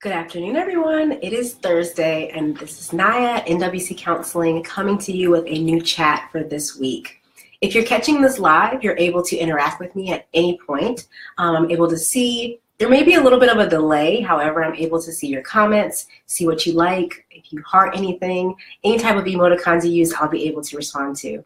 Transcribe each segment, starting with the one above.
Good afternoon, everyone. It is Thursday, and this is Naya, NWC Counseling, coming to you with a new chat for this week. If you're catching this live, you're able to interact with me at any point. I'm able to see, there may be a little bit of a delay, however, I'm able to see your comments, see what you like, if you heart anything, any type of emoticons you use, I'll be able to respond to.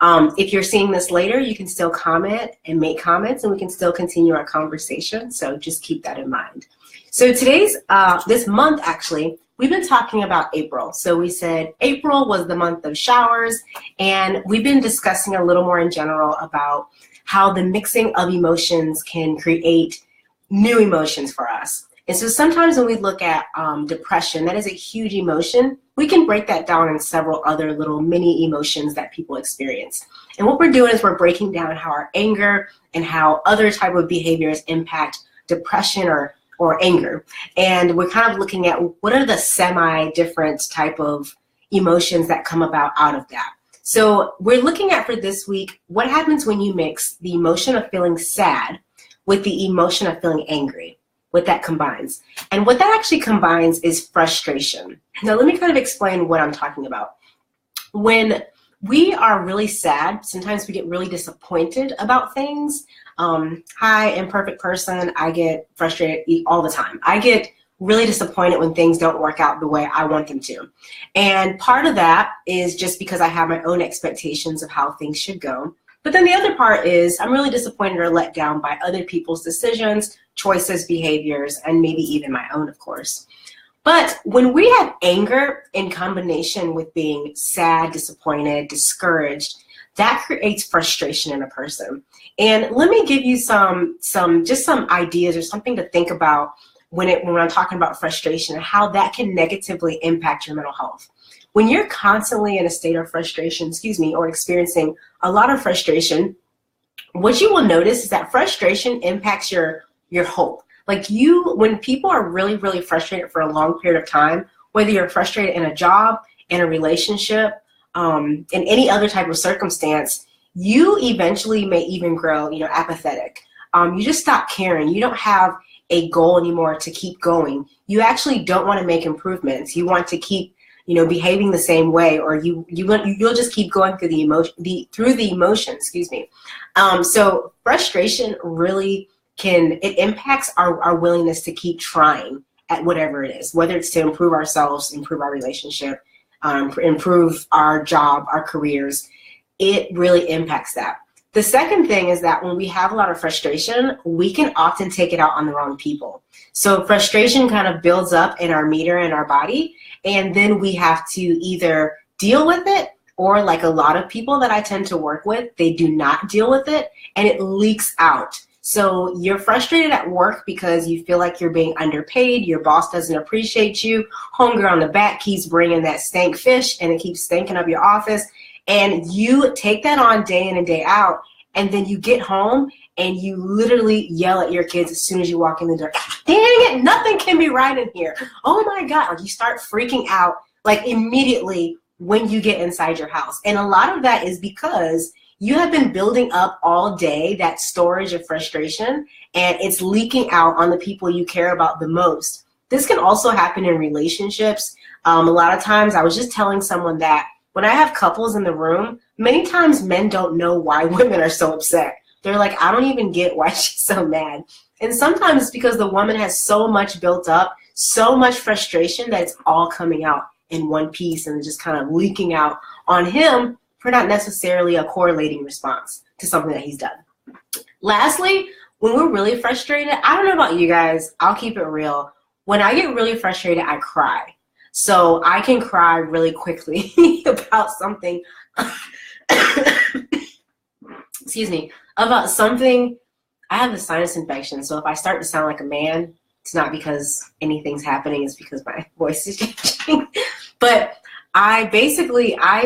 If you're seeing this later, you can still comment and make comments, and we can still continue our conversation, so just keep that in mind. So this month actually, we've been talking about April. So we said April was the month of showers, and we've been discussing a little more in general about how the mixing of emotions can create new emotions for us. And so sometimes when we look at depression, that is a huge emotion. We can break that down in several other little mini emotions that people experience. And what we're doing is we're breaking down how our anger and how other type of behaviors impact depression or anger. And we're kind of looking at what are the semi-different type of emotions that come about out of that. So we're looking at for this week, what happens when you mix the emotion of feeling sad with the emotion of feeling angry, what that combines. And what that actually combines is frustration. Now let me kind of explain what I'm talking about. When we are really sad, sometimes we get really disappointed about things. Hi, imperfect person, I get frustrated all the time. I get really disappointed when things don't work out the way I want them to. And part of that is just because I have my own expectations of how things should go. But then the other part is I'm really disappointed or let down by other people's decisions, choices, behaviors, and maybe even my own, of course. But when we have anger in combination with being sad, disappointed, discouraged, that creates frustration in a person. And let me give you some ideas or something to think about when I'm talking about frustration and how that can negatively impact your mental health. When you're constantly in a state of frustration, or experiencing a lot of frustration, what you will notice is that frustration impacts your hope. Like when people are really, really frustrated for a long period of time, whether you're frustrated in a job, in a relationship, in any other type of circumstance, you eventually may even grow, apathetic. You just stop caring. You don't have a goal anymore to keep going. You actually don't want to make improvements. You want to keep, behaving the same way, or you'll just keep going through the emotion. So frustration really it impacts our willingness to keep trying at whatever it is, whether it's to improve ourselves, improve our relationship, improve our job, our careers. It really impacts that. The second thing is that when we have a lot of frustration, we can often take it out on the wrong people. So frustration kind of builds up in our meter in our body, and then we have to either deal with it, or like a lot of people that I tend to work with, they do not deal with it, and it leaks out. So you're frustrated at work because you feel like you're being underpaid, your boss doesn't appreciate you, homegirl on the back keeps bringing that stank fish and it keeps stinking up your office, and you take that on day in and day out, and then you get home and you literally yell at your kids as soon as you walk in the door. Dang it, nothing can be right in here. Oh my God, like you start freaking out like immediately when you get inside your house. And a lot of that is because you have been building up all day that storage of frustration, and it's leaking out on the people you care about the most. This can also happen in relationships. A lot of times, I was just telling someone that when I have couples in the room, many times men don't know why women are so upset. They're like, I don't even get why she's so mad. And sometimes it's because the woman has so much built up, so much frustration that it's all coming out in one piece and just kind of leaking out on him for not necessarily a correlating response to something that he's done. Lastly, when we're really frustrated, I don't know about you guys, I'll keep it real. When I get really frustrated, I cry. So I can cry really quickly about something, about something. I have a sinus infection, so if I start to sound like a man, it's not because anything's happening, it's because my voice is changing. But I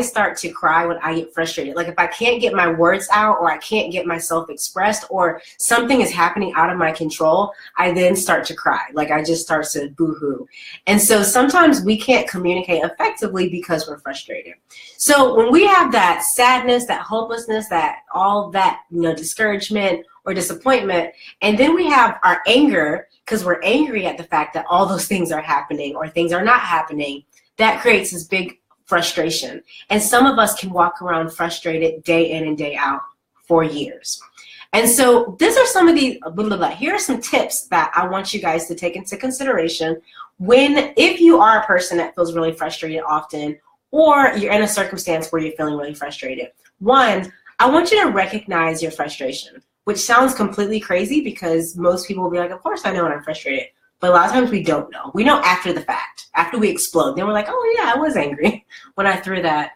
start to cry when I get frustrated. Like if I can't get my words out, or I can't get myself expressed, or something is happening out of my control, I then start to cry. Like I just start to boo-hoo. And so sometimes we can't communicate effectively because we're frustrated. So when we have that sadness, that hopelessness, that all that, discouragement or disappointment, and then we have our anger because we're angry at the fact that all those things are happening or things are not happening, that creates this big frustration. And some of us can walk around frustrated day in and day out for years. And so these are some of the, here are some tips that I want you guys to take into consideration if you are a person that feels really frustrated often, or you're in a circumstance where you're feeling really frustrated. One, I want you to recognize your frustration, which sounds completely crazy because most people will be like, of course I know when I'm frustrated. But a lot of times we don't know. We know after the fact, after we explode. Then we're like, oh yeah, I was angry when I threw that,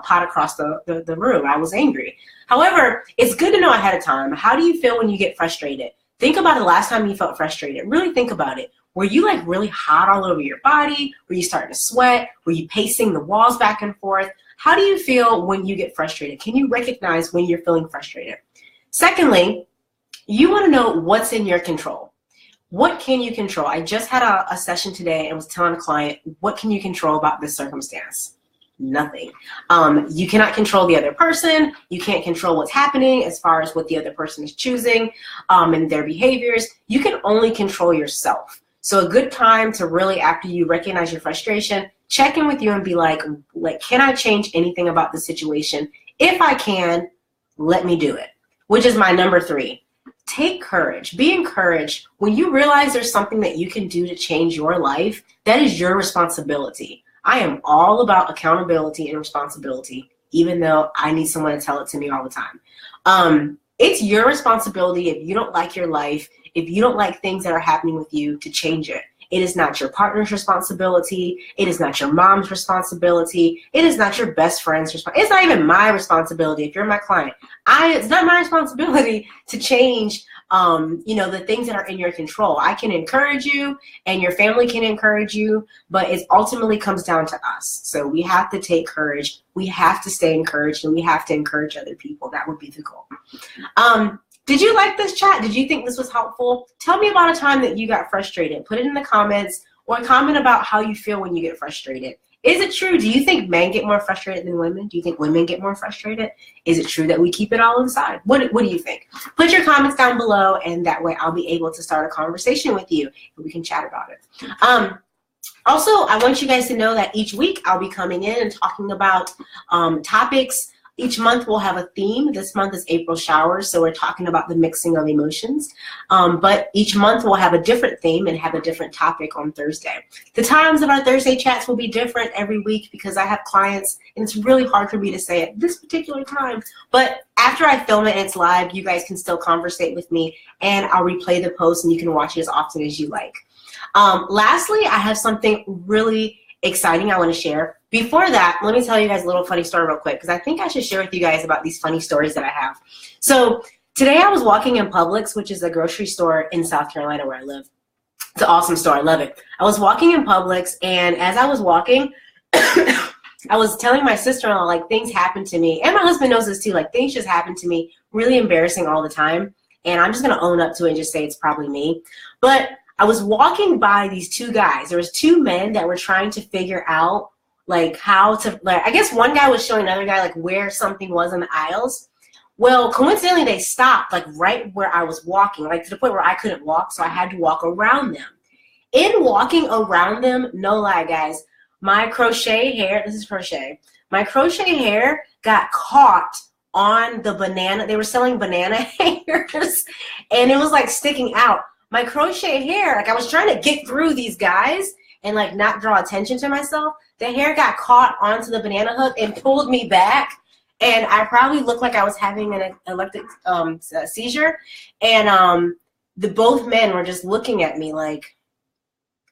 pot across the room. I was angry. However, it's good to know ahead of time. How do you feel when you get frustrated? Think about the last time you felt frustrated. Really think about it. Were you like really hot all over your body? Were you starting to sweat? Were you pacing the walls back and forth? How do you feel when you get frustrated? Can you recognize when you're feeling frustrated? Secondly, you want to know what's in your control. What can you control? I just had a session today and was telling a client, what can you control about this circumstance? Nothing. You cannot control the other person. You can't control what's happening as far as what the other person is choosing and their behaviors. You can only control yourself. So a good time to really, after you recognize your frustration, check in with you and be like, can I change anything about the situation? If I can, let me do it, which is my number 3. Take courage. Be encouraged. When you realize there's something that you can do to change your life, that is your responsibility. I am all about accountability and responsibility, even though I need someone to tell it to me all the time. It's your responsibility if you don't like your life, if you don't like things that are happening with you, to change it. It is not your partner's responsibility. It is not your mom's responsibility. It is not your best friend's responsibility. It's not even my responsibility if you're my client. It's not my responsibility to change the things that are in your control. I can encourage you and your family can encourage you, but it ultimately comes down to us. So we have to take courage. We have to stay encouraged, and we have to encourage other people. That would be the goal. Did you like this chat? Did you think this was helpful? Tell me about a time that you got frustrated. Put it in the comments, or comment about how you feel when you get frustrated. Is it true? Do you think men get more frustrated than women? Do you think women get more frustrated? Is it true that we keep it all inside? What do you think? Put your comments down below, and that way I'll be able to start a conversation with you, and we can chat about it. Also, I want you guys to know that each week I'll be coming in and talking about topics. Each month we'll have a theme. This month is April showers, so we're talking about the mixing of emotions. But each month we'll have a different theme and have a different topic on Thursday. The times of our Thursday chats will be different every week because I have clients, and it's really hard for me to say at this particular time. But after I film it and it's live, you guys can still conversate with me, and I'll replay the post, and you can watch it as often as you like. Lastly, I have something really exciting I want to share. Before that, let me tell you guys a little funny story real quick, because I think I should share with you guys about these funny stories that I have. So today I was walking in Publix, which is a grocery store in South Carolina where I live. It's an awesome store. I love it. I was walking in Publix, and as I was walking, I was telling my sister-in-law, like, things happen to me, and my husband knows this too, like, things just happen to me, really embarrassing all the time, and I'm just going to own up to it and just say it's probably me. But I was walking by these 2 guys. There was 2 men that were trying to figure out like how to, like, I guess one guy was showing another guy like where something was in the aisles. Well, coincidentally, they stopped like right where I was walking, like to the point where I couldn't walk, so I had to walk around them. In walking around them, no lie, guys, my crochet hair, this is crochet, my crochet hair got caught on the banana. They were selling banana hangers, and it was like sticking out. My crochet hair, like I was trying to get through these guys and like not draw attention to myself. The hair got caught onto the banana hook and pulled me back, and I probably looked like I was having an epileptic seizure. And both men were just looking at me like,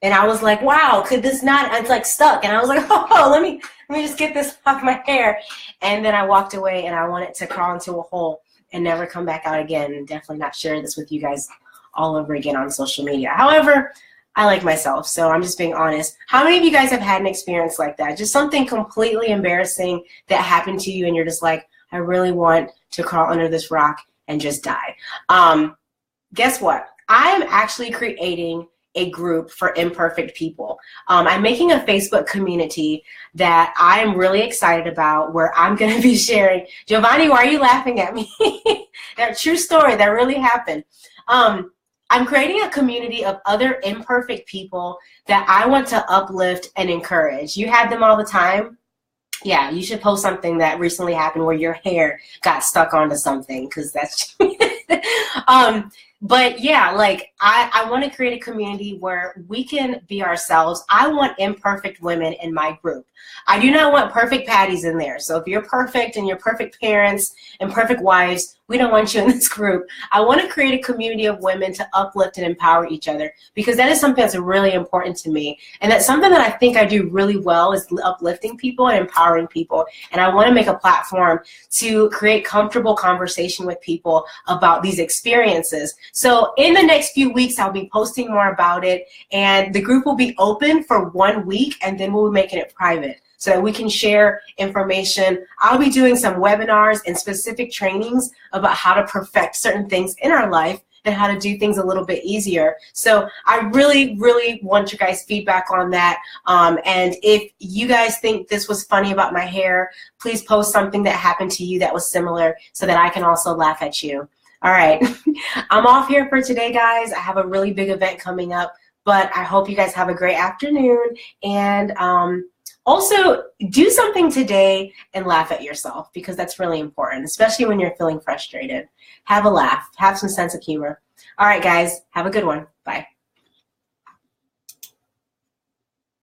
and I was like, wow, could this not? It's like stuck, and I was like, oh, let me just get this off my hair. And then I walked away, and I wanted to crawl into a hole and never come back out again, and definitely not share this with you guys all over again on social media. However, I like myself, so I'm just being honest. How many of you guys have had an experience like that? Just something completely embarrassing that happened to you, and you're just like, I really want to crawl under this rock and just die. Guess what? I'm actually creating a group for imperfect people. I'm making a Facebook community that I'm really excited about, where I'm going to be sharing. Giovanni, why are you laughing at me? That true story that really happened. I'm creating a community of other imperfect people that I want to uplift and encourage. You have them all the time. Yeah, you should post something that recently happened where your hair got stuck onto something, because that's but yeah, like I want to create a community where we can be ourselves. I want imperfect women in my group. I do not want perfect patties in there. So if you're perfect and you're perfect parents and perfect wives, we don't want you in this group. I want to create a community of women to uplift and empower each other, because that is something that's really important to me. And that's something that I think I do really well, is uplifting people and empowering people. And I want to make a platform to create comfortable conversation with people about these experiences. So in the next few weeks, I'll be posting more about it, and the group will be open for 1 week, and then we'll be making it private so that we can share information. I'll be doing some webinars and specific trainings about how to perfect certain things in our life and how to do things a little bit easier. So I really, really want your guys' feedback on that. And if you guys think this was funny about my hair, please post something that happened to you that was similar so that I can also laugh at you. All right, I'm off here for today, guys. I have a really big event coming up, but I hope you guys have a great afternoon. And also, do something today and laugh at yourself, because that's really important, especially when you're feeling frustrated. Have a laugh. Have some sense of humor. All right, guys. Have a good one. Bye.